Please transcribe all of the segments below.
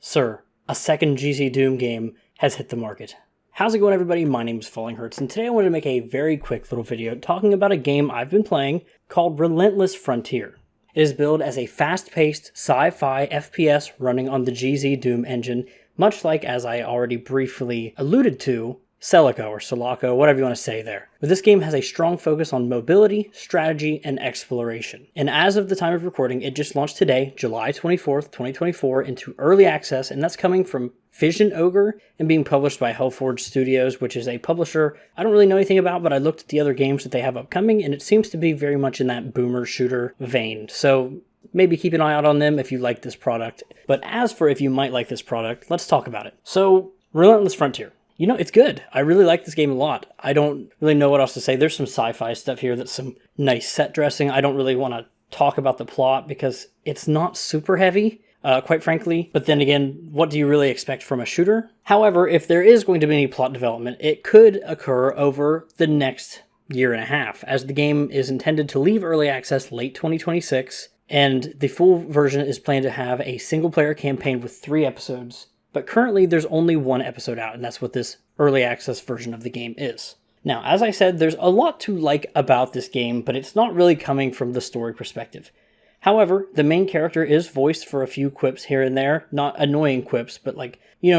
Sir, a second GZDoom game has hit the market. How's it going, everybody? My name is fallinghurts, and today I wanted to make a very quick little video talking about a game I've been playing called Relentless Frontier. It is billed as a fast-paced sci-fi FPS running on the GZDoom engine, much like, as I already briefly alluded to, Celico or Sulaco, whatever you want to say there. But this game has a strong focus on mobility, strategy, and exploration. And as of the time of recording, it just launched today, July 24th, 2024, into early access, and that's coming from Vision Ogre and being published by Hellforge Studios, which is a publisher I don't really know anything about, but I looked at the other games that they have upcoming, and it seems to be very much in that boomer shooter vein. So maybe keep an eye out on them if you like this product. But as for if you might like this product, let's talk about it. So, Relentless Frontier. You know, it's good. I really like this game a lot. I don't really know what else to say. There's some sci-fi stuff here that's some nice set dressing. I don't really want to talk about the plot because it's not super heavy, quite frankly. But then again, what do you really expect from a shooter? However, if there is going to be any plot development, it could occur over the next year and a half, as the game is intended to leave early access late 2026, and the full version is planned to have a single-player campaign with 3 episodes. But currently, there's only 1 episode out, and that's what this early access version of the game is. Now, as I said, there's a lot to like about this game, but it's not really coming from the story perspective. However, the main character is voiced for a few quips here and there, not annoying quips, but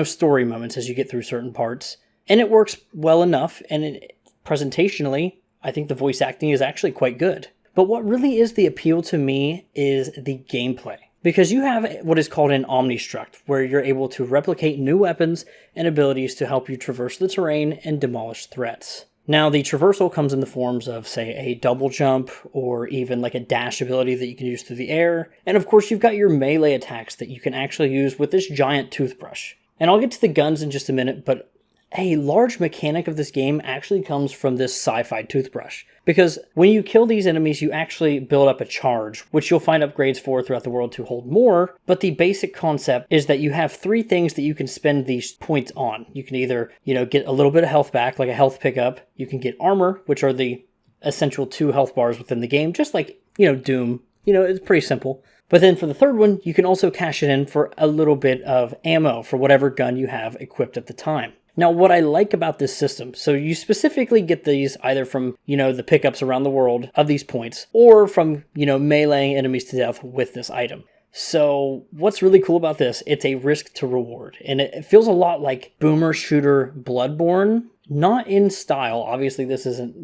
story moments as you get through certain parts. And it works well enough, and presentationally, I think the voice acting is actually quite good. But what really is the appeal to me is the gameplay. Because you have what is called an omnistruct, where you're able to replicate new weapons and abilities to help you traverse the terrain and demolish threats. Now, the traversal comes in the forms of, say, a double jump, or even like a dash ability that you can use through the air. And of course, you've got your melee attacks that you can actually use with this giant toothbrush. And I'll get to the guns in just a minute, but a large mechanic of this game actually comes from this sci-fi toothbrush. Because when you kill these enemies, you actually build up a charge, which you'll find upgrades for throughout the world to hold more. But the basic concept is that you have 3 things that you can spend these points on. You can either, get a little bit of health back, like a health pickup. You can get armor, which are the essential 2 health bars within the game, just like, Doom. It's pretty simple. But then for the third one, you can also cash it in for a little bit of ammo for whatever gun you have equipped at the time. Now, what I like about this system, so you specifically get these either from, the pickups around the world of these points, or from, meleeing enemies to death with this item. So what's really cool about this, it's a risk to reward, and it feels a lot like boomer shooter Bloodborne, not in style. Obviously, this isn't,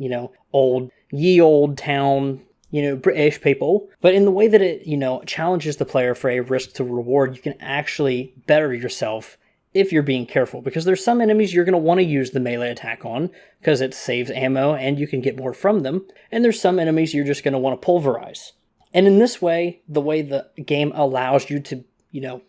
ye old town, British people, but in the way that it, challenges the player for a risk to reward, you can actually better yourself if you're being careful, because there's some enemies you're going to want to use the melee attack on because it saves ammo and you can get more from them, and there's some enemies you're just going to want to pulverize. And in this way, the way the game allows you to,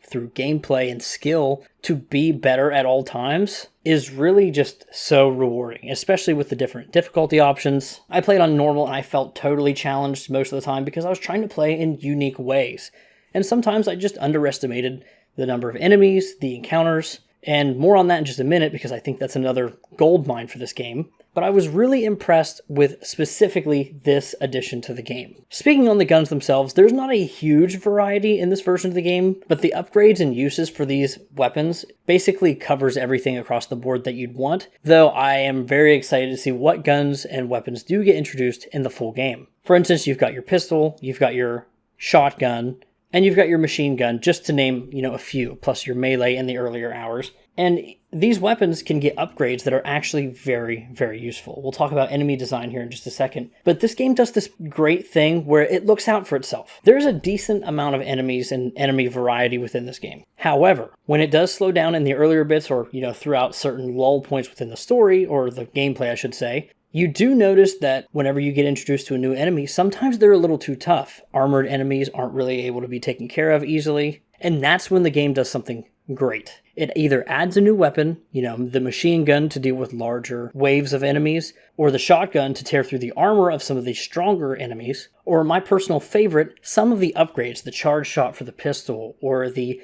through gameplay and skill, to be better at all times is really just so rewarding, especially with the different difficulty options. I played on normal and I felt totally challenged most of the time because I was trying to play in unique ways. And sometimes I just underestimated the number of enemies, the encounters, and more on that in just a minute because I think that's another gold mine for this game. But I was really impressed with specifically this addition to the game. Speaking on the guns themselves, there's not a huge variety in this version of the game, but the upgrades and uses for these weapons basically covers everything across the board that you'd want, though I am very excited to see what guns and weapons do get introduced in the full game. For instance, you've got your pistol, you've got your shotgun, and you've got your machine gun, just to name, a few, plus your melee in the earlier hours. And these weapons can get upgrades that are actually very, very useful. We'll talk about enemy design here in just a second. But this game does this great thing where it looks out for itself. There's a decent amount of enemies and enemy variety within this game. However, when it does slow down in the earlier bits or, throughout certain lull points within the story, or the gameplay, I should say, you do notice that whenever you get introduced to a new enemy, sometimes they're a little too tough. Armored enemies aren't really able to be taken care of easily, and that's when the game does something great. It either adds a new weapon, the machine gun to deal with larger waves of enemies, or the shotgun to tear through the armor of some of the stronger enemies, or my personal favorite, some of the upgrades, the charge shot for the pistol, or the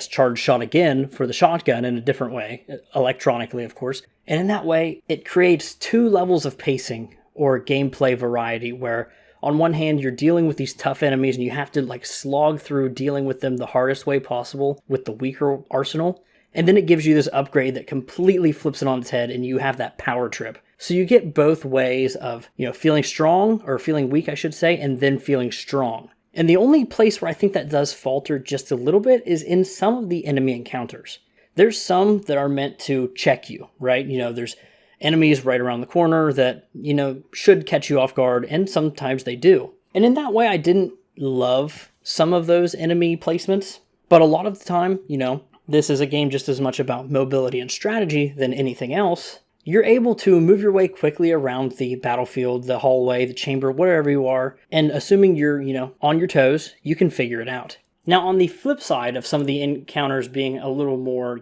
charge shot again for the shotgun in a different way, electronically of course. And in that way, it creates 2 levels of pacing or gameplay variety where on one hand, you're dealing with these tough enemies and you have to like slog through dealing with them the hardest way possible with the weaker arsenal. And then it gives you this upgrade that completely flips it on its head and you have that power trip. So you get both ways of, feeling strong, or feeling weak, I should say, and then feeling strong. And the only place where I think that does falter just a little bit is in some of the enemy encounters. There's some that are meant to check you, right? There's enemies right around the corner that, should catch you off guard, and sometimes they do. And in that way, I didn't love some of those enemy placements, but a lot of the time, this is a game just as much about mobility and strategy than anything else. You're able to move your way quickly around the battlefield, the hallway, the chamber, wherever you are, and assuming you're, on your toes, you can figure it out. Now, on the flip side of some of the encounters being a little more,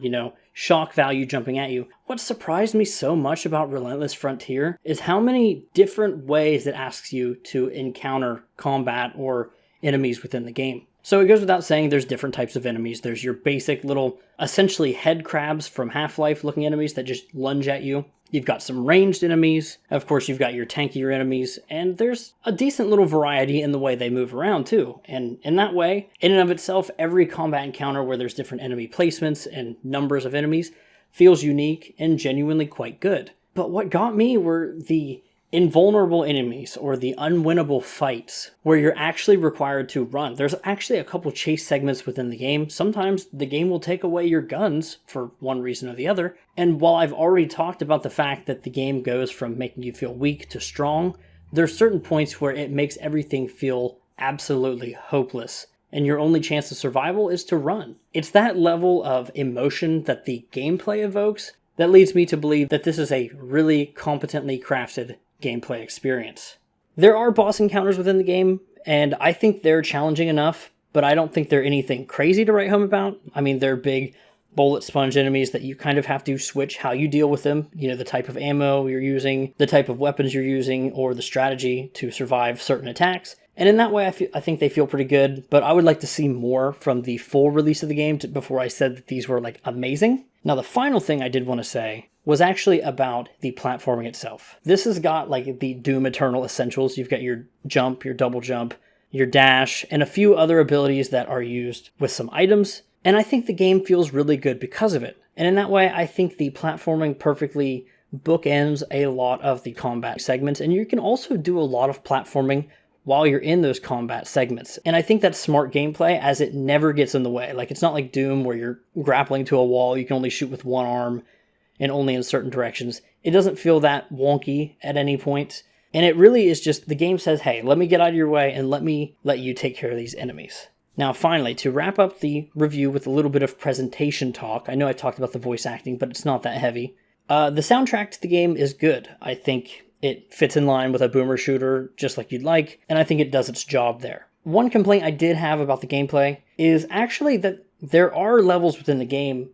shock value jumping at you, what surprised me so much about Relentless Frontier is how many different ways it asks you to encounter combat or enemies within the game. So it goes without saying there's different types of enemies. There's your basic little, essentially head crabs from Half-Life looking enemies that just lunge at you. You've got some ranged enemies. Of course, you've got your tankier enemies. And there's a decent little variety in the way they move around too. And in that way, in and of itself, every combat encounter where there's different enemy placements and numbers of enemies feels unique and genuinely quite good. But what got me were the invulnerable enemies, or the unwinnable fights, where you're actually required to run. There's actually a couple chase segments within the game. Sometimes the game will take away your guns for one reason or the other. And while I've already talked about the fact that the game goes from making you feel weak to strong, there's certain points where it makes everything feel absolutely hopeless, and your only chance of survival is to run. It's that level of emotion that the gameplay evokes that leads me to believe that this is a really competently crafted gameplay experience. There are boss encounters within the game, and I think they're challenging enough, but I don't think they're anything crazy to write home about. I mean, they're big bullet sponge enemies that you kind of have to switch how you deal with them. The type of ammo you're using, the type of weapons you're using, or the strategy to survive certain attacks. And in that way, I think they feel pretty good, but I would like to see more from the full release of the game before I said that these were amazing. Now, the final thing I did want to say was actually about the platforming itself. This has got the Doom Eternal essentials. You've got your jump, your double jump, your dash, and a few other abilities that are used with some items. And I think the game feels really good because of it. And in that way, I think the platforming perfectly bookends a lot of the combat segments. And you can also do a lot of platforming while you're in those combat segments. And I think that's smart gameplay, as it never gets in the way. It's not like Doom where you're grappling to a wall, you can only shoot with one arm and only in certain directions. It doesn't feel that wonky at any point. And it really is just, the game says, hey, let me get out of your way and let you take care of these enemies. Now, finally, to wrap up the review with a little bit of presentation talk, I know I talked about the voice acting, but it's not that heavy. The soundtrack to the game is good. I think it fits in line with a boomer shooter just like you'd like, and I think it does its job there. One complaint I did have about the gameplay is actually that there are levels within the game,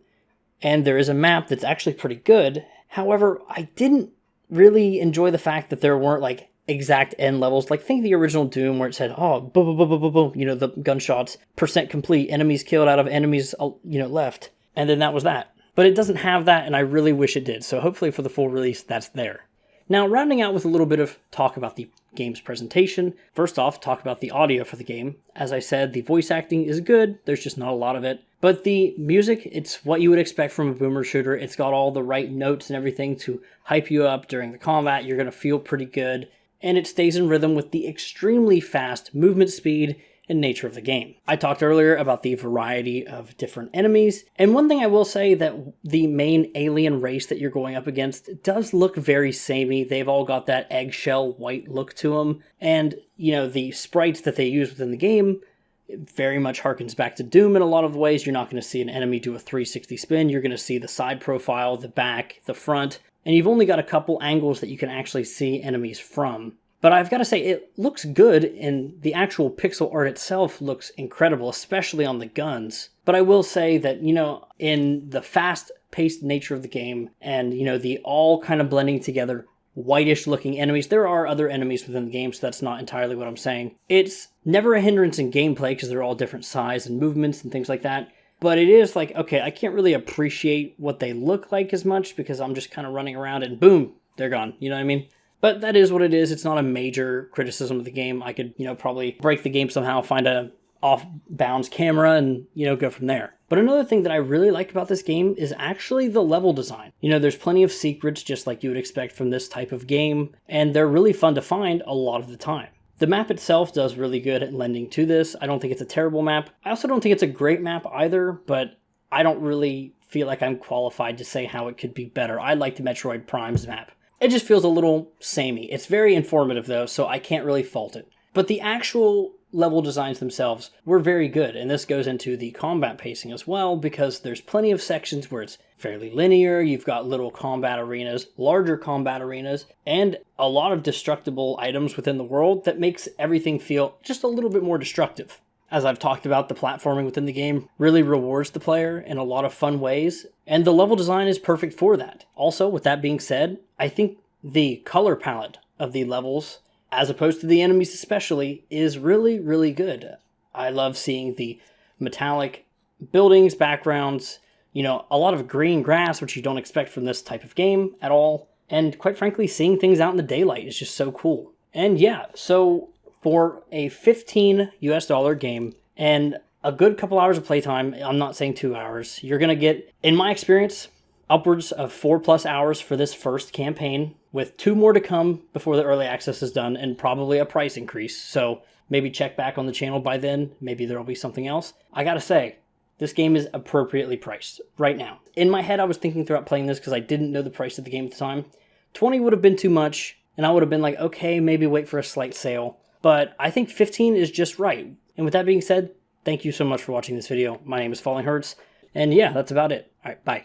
and there is a map that's actually pretty good. However, I didn't really enjoy the fact that there weren't exact end levels. Think the original Doom where it said, oh, boom, boom, boom, boom, boom, the gunshots, % complete, enemies killed out of enemies, left. And then that was that. But it doesn't have that, and I really wish it did. So hopefully for the full release, that's there. Now, rounding out with a little bit of talk about the game's presentation. First off, talk about the audio for the game. As I said, the voice acting is good. There's just not a lot of it. But the music, it's what you would expect from a boomer shooter. It's got all the right notes and everything to hype you up during the combat. You're going to feel pretty good. And it stays in rhythm with the extremely fast movement speed and nature of the game. I talked earlier about the variety of different enemies, and one thing I will say that the main alien race that you're going up against does look very samey. They've all got that eggshell white look to them, and the sprites that they use within the game very much harkens back to Doom in a lot of ways. You're not going to see an enemy do a 360 spin. You're going to see the side profile, the back, the front, and you've only got a couple angles that you can actually see enemies from. But I've got to say, it looks good, and the actual pixel art itself looks incredible, especially on the guns. But I will say that, in the fast-paced nature of the game, and, the all kind of blending together whitish-looking enemies, there are other enemies within the game, so that's not entirely what I'm saying. It's never a hindrance in gameplay, because they're all different size and movements and things like that. But it is okay, I can't really appreciate what they look like as much, because I'm just kind of running around and boom, they're gone. You know what I mean? But that is what it is. It's not a major criticism of the game. I could, probably break the game somehow, find a off-bounds camera and, go from there. But another thing that I really like about this game is actually the level design. There's plenty of secrets just like you would expect from this type of game, and they're really fun to find a lot of the time. The map itself does really good at lending to this. I don't think it's a terrible map. I also don't think it's a great map either, but I don't really feel like I'm qualified to say how it could be better. I like the Metroid Prime's map. It just feels a little samey. It's very informative though, so I can't really fault it. But the actual level designs themselves were very good, and this goes into the combat pacing as well, because there's plenty of sections where it's fairly linear. You've got little combat arenas, larger combat arenas, and a lot of destructible items within the world that makes everything feel just a little bit more destructive. As I've talked about, the platforming within the game really rewards the player in a lot of fun ways, and the level design is perfect for that. Also, with that being said, I think the color palette of the levels, as opposed to the enemies especially, is really, really good. I love seeing the metallic buildings, backgrounds, a lot of green grass, which you don't expect from this type of game at all. And quite frankly, seeing things out in the daylight is just so cool. And yeah, so for a $15 US game and a good couple hours of playtime, I'm not saying 2 hours, you're going to get, in my experience, upwards of 4+ hours for this first campaign, with 2 more to come before the early access is done, and probably a price increase. So maybe check back on the channel by then. Maybe there'll be something else. I gotta say, this game is appropriately priced right now. In my head, I was thinking throughout playing this because I didn't know the price of the game at the time. 20 would have been too much, and I would have been like, okay, maybe wait for a slight sale. But I think 15 is just right. And with that being said, thank you so much for watching this video. My name is fallinghurts, and yeah, that's about it. All right, bye.